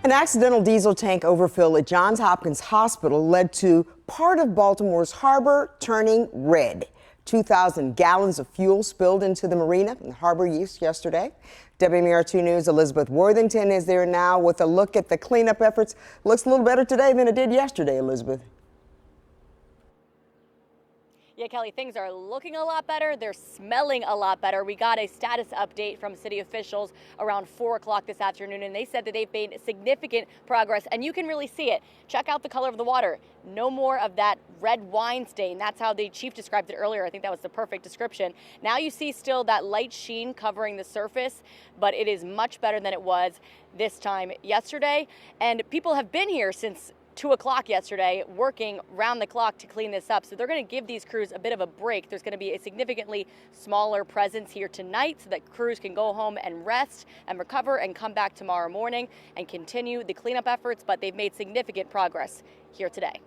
An accidental diesel tank overfill at Johns Hopkins Hospital led to part of Baltimore's harbor turning red. 2,000 gallons of fuel spilled into the marina in Harbor East yesterday. WMAR2 News' Elizabeth Worthington is there now with a look at the cleanup efforts. Looks a little better today than it did yesterday, Elizabeth. Yeah, Kelly, things are looking a lot better. They're smelling a lot better. We got a status update from city officials around 4 o'clock this afternoon, and they said that they've made significant progress, and you can really see it. Check out the color of the water. No more of that red wine stain. That's how the chief described it earlier. I think that was the perfect description. Now you see still that light sheen covering the surface, but it is much better than it was this time yesterday. And people have been here since 2 o'clock yesterday, working round the clock to clean this up. So they're going to give these crews a bit of a break. There's going to be a significantly smaller presence here tonight so that crews can go home and rest and recover and come back tomorrow morning and continue the cleanup efforts. But they've made significant progress here today.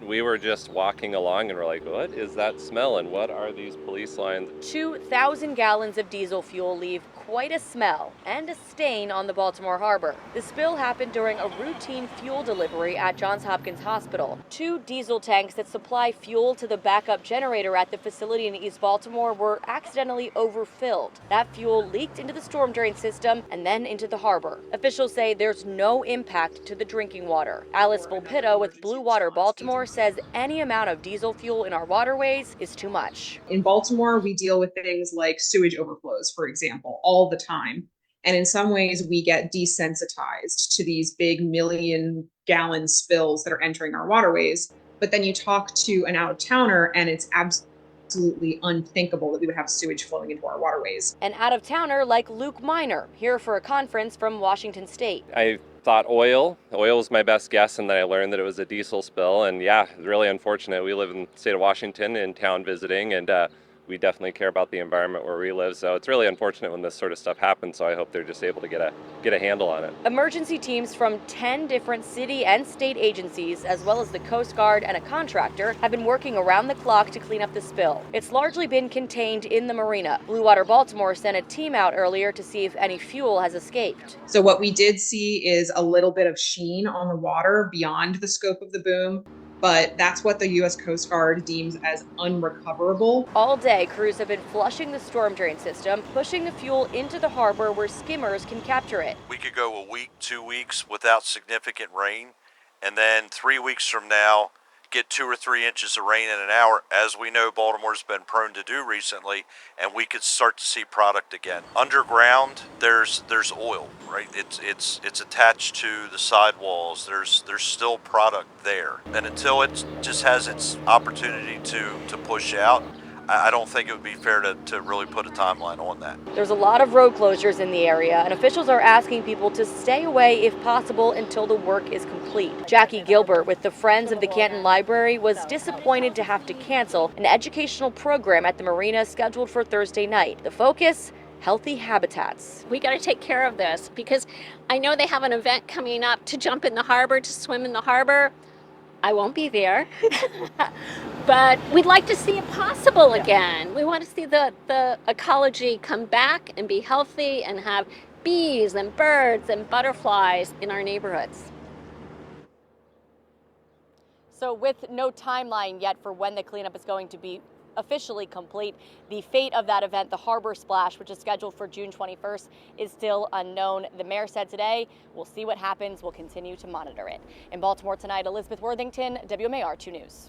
We were just walking along and we're like, what is that smell and what are these police lines? 2,000 gallons of diesel fuel leave quite a smell and a stain on the Baltimore harbor. The spill happened during a routine fuel delivery at Johns Hopkins Hospital. 2 diesel tanks that supply fuel to the backup generator at the facility in East Baltimore were accidentally overfilled. That fuel leaked into the storm drain system and then into the harbor. Officials say there's no impact to the drinking water. Alice Volpitto with Blue Water Baltimore says any amount of diesel fuel in our waterways is too much. In Baltimore, we deal with things like sewage overflows, for example, all the time. And in some ways, we get desensitized to these big million-gallon spills that are entering our waterways. But then you talk to an out-of-towner, and it's absolutely unthinkable that we would have sewage flowing into our waterways. An out-of-towner like Luke Miner, here for a conference from Washington State. I thought oil was my best guess, and then I learned that it was a diesel spill. And yeah, really unfortunate. We live in the state of Washington, in town visiting, and we definitely care about the environment where we live. So it's really unfortunate when this sort of stuff happens. So I hope they're just able to get a handle on it. Emergency teams from 10 different city and state agencies, as well as the Coast Guard and a contractor, have been working around the clock to clean up the spill. It's largely been contained in the marina. Blue Water Baltimore sent a team out earlier to see if any fuel has escaped. So what we did see is a little bit of sheen on the water beyond the scope of the boom. But that's what the U.S. Coast Guard deems as unrecoverable. All day, crews have been flushing the storm drain system, pushing the fuel into the harbor where skimmers can capture it. We could go a week, 2 weeks without significant rain, and then 3 weeks from now, get 2 or 3 inches of rain in an hour, as we know Baltimore's been prone to do recently, and we could start to see product again. Underground, there's oil, right? It's attached to the sidewalls. There's still product there, and until it just has its opportunity to push out, I don't think it would be fair to really put a timeline on that. There's a lot of road closures in the area, and officials are asking people to stay away if possible until the work is complete. Jackie Gilbert with the Friends of the Canton Library was disappointed to have to cancel an educational program at the marina scheduled for Thursday night. The focus? Healthy habitats. We got to take care of this because I know they have an event coming up to jump in the harbor, to swim in the harbor. I won't be there, but we'd like to see it possible again. We want to see the ecology come back and be healthy and have bees and birds and butterflies in our neighborhoods. So with no timeline yet for when the cleanup is going to be officially complete, the fate of that event, the Harbor Splash, which is scheduled for June 21st, is still unknown. The mayor said today, we'll see what happens. We'll continue to monitor it. In Baltimore tonight, Elizabeth Worthington, WMAR 2 News.